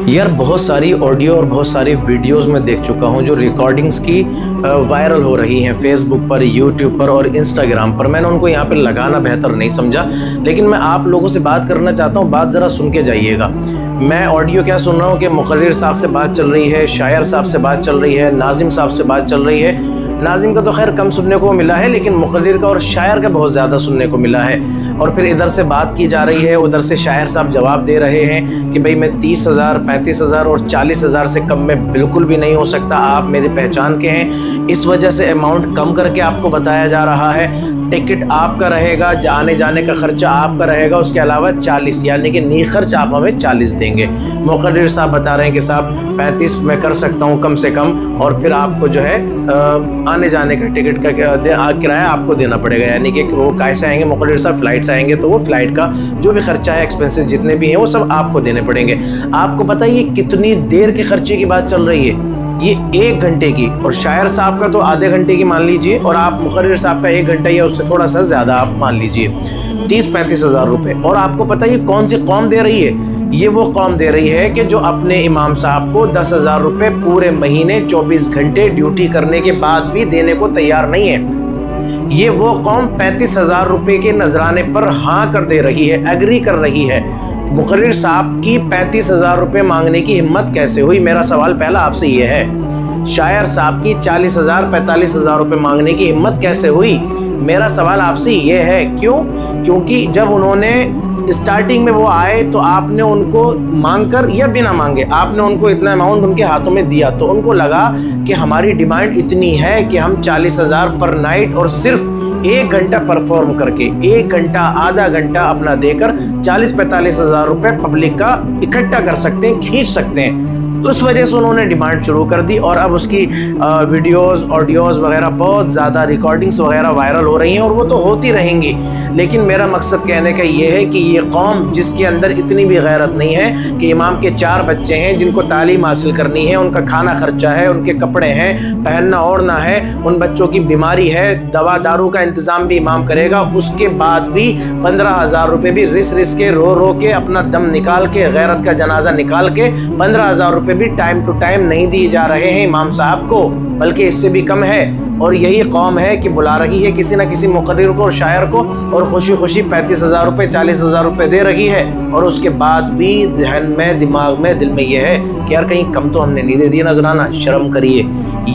यार बहुत सारी ऑडियो और बहुत सारी वीडियोस में देख चुका हूँ जो रिकॉर्डिंग्स की वायरल हो रही हैं फेसबुक पर, यूट्यूब पर और इंस्टाग्राम पर। मैंने उनको यहाँ पे लगाना बेहतर नहीं समझा, लेकिन मैं आप लोगों से बात करना चाहता हूँ। बात ज़रा सुन के जाइएगा। मैं ऑडियो क्या सुन रहा हूँ कि मुक़र्रिर साहब से बात चल रही है, शायर साहब से बात चल रही है, नाज़िम साहब से बात चल रही है। नाज़िम का तो खैर कम सुनने को मिला है, लेकिन मुक़र्रिर का और शायर का बहुत ज़्यादा सुनने को मिला है। और फिर इधर से बात की जा रही है, उधर से शायर साहब जवाब दे रहे हैं कि भाई मैं 30,000, 35,000 और 40,000 से कम में बिल्कुल भी नहीं हो सकता। आप मेरी पहचान के हैं, इस वजह से अमाउंट कम करके आपको बताया जा रहा है। टिकट आपका रहेगा, आने जाने का खर्चा आपका रहेगा, उसके अलावा 40 यानी कि नी खर्च आप हमें 40 देंगे। मुक़र्रिर साहब बता रहे हैं कि साहब 35 मैं कर सकता हूँ कम से कम, और फिर आपको जो है आने जाने का टिकट का किराया आपको देना पड़ेगा। यानी कि वो कैसे आएंगे मुक़र्रिर साहब, फ़्लाइट से आएंगे तो वो फ़्लाइट का जो भी खर्चा है, एक्सपेंसेस जितने भी हैं वो सब आपको देने पड़ेंगे। आपको पता है ये कितनी देर के खर्चे की बात चल रही है? ये 1 घंटे की, और शायर साहब का तो आधे घंटे की मान लीजिए, और आप मुक़र्रिर साहब का 1 घंटा या उससे थोड़ा सा ज़्यादा आप मान लीजिए 30-35 हज़ार रुपये। और आपको पता है ये कौन सी कौम दे रही है? ये वो कौम दे रही है कि जो अपने इमाम साहब को 10,000 रुपये पूरे महीने 24 घंटे ड्यूटी करने के बाद भी देने को तैयार नहीं है। ये वो कौम 35,000 रुपये के नजराने पर हाँ कर दे रही है, एग्री कर रही है। मुक़र्रिर साहब की 35,000 रुपये मांगने की हिम्मत कैसे हुई? मेरा सवाल पहला आपसे ये है। शायर साहब की 40,000, 45,000 रुपये मांगने की हिम्मत कैसे हुई? मेरा सवाल आपसे ये है। क्यों? क्योंकि जब उन्होंने स्टार्टिंग में वो आए तो आपने उनको मांगकर या बिना मांगे आपने उनको इतना अमाउंट उनके हाथों में दिया, तो उनको लगा कि हमारी डिमांड इतनी है कि हम 40,000 पर नाइट और सिर्फ 1 घंटा परफॉर्म करके, 1 घंटा आधा घंटा अपना देकर 40-45 हज़ार रुपये पब्लिक का इकट्ठा कर सकते हैं, खींच सकते हैं। उस वजह से उन्होंने डिमांड शुरू कर दी, और अब उसकी वीडियोस, ऑडियोज़ वगैरह, बहुत ज़्यादा रिकॉर्डिंग्स वगैरह वायरल हो रही हैं, और वो तो होती रहेंगी। लेकिन मेरा मकसद कहने का ये है कि ये कौम जिसके अंदर इतनी भी गैरत नहीं है कि इमाम के 4 बच्चे हैं जिनको तालीम हासिल करनी है, उनका खाना खर्चा है, उनके कपड़े हैं, पहनना ओढ़ना है, उन बच्चों की बीमारी है, दवा दारू का इंतज़ाम भी इमाम करेगा, उसके बाद भी 15,000 रुपये भी रिस के रो के अपना दम निकाल के, गैरत का जनाजा निकाल के 15,000 रुपये भी टाइम टू टाइम नहीं दिए जा रहे हैं इमाम साहब को, बल्कि इससे भी कम है। और यही कौम है कि बुला रही है किसी न किसी मुक़र्रिर को और शायर को, और खुशी खुशी 35,000 रुपये, 40,000 रुपये दे रही है, और उसके बाद भी जहन में, दिमाग में, दिल में ये है कि यार कहीं कम तो हमने नहीं दे दिया नजराना, शर्म करिए।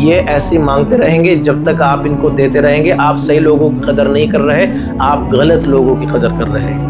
ये ऐसे मांगते रहेंगे जब तक आप इनको देते रहेंगे। आप सही लोगों की कदर नहीं कर रहे, आप गलत लोगों की कदर कर रहे हैं।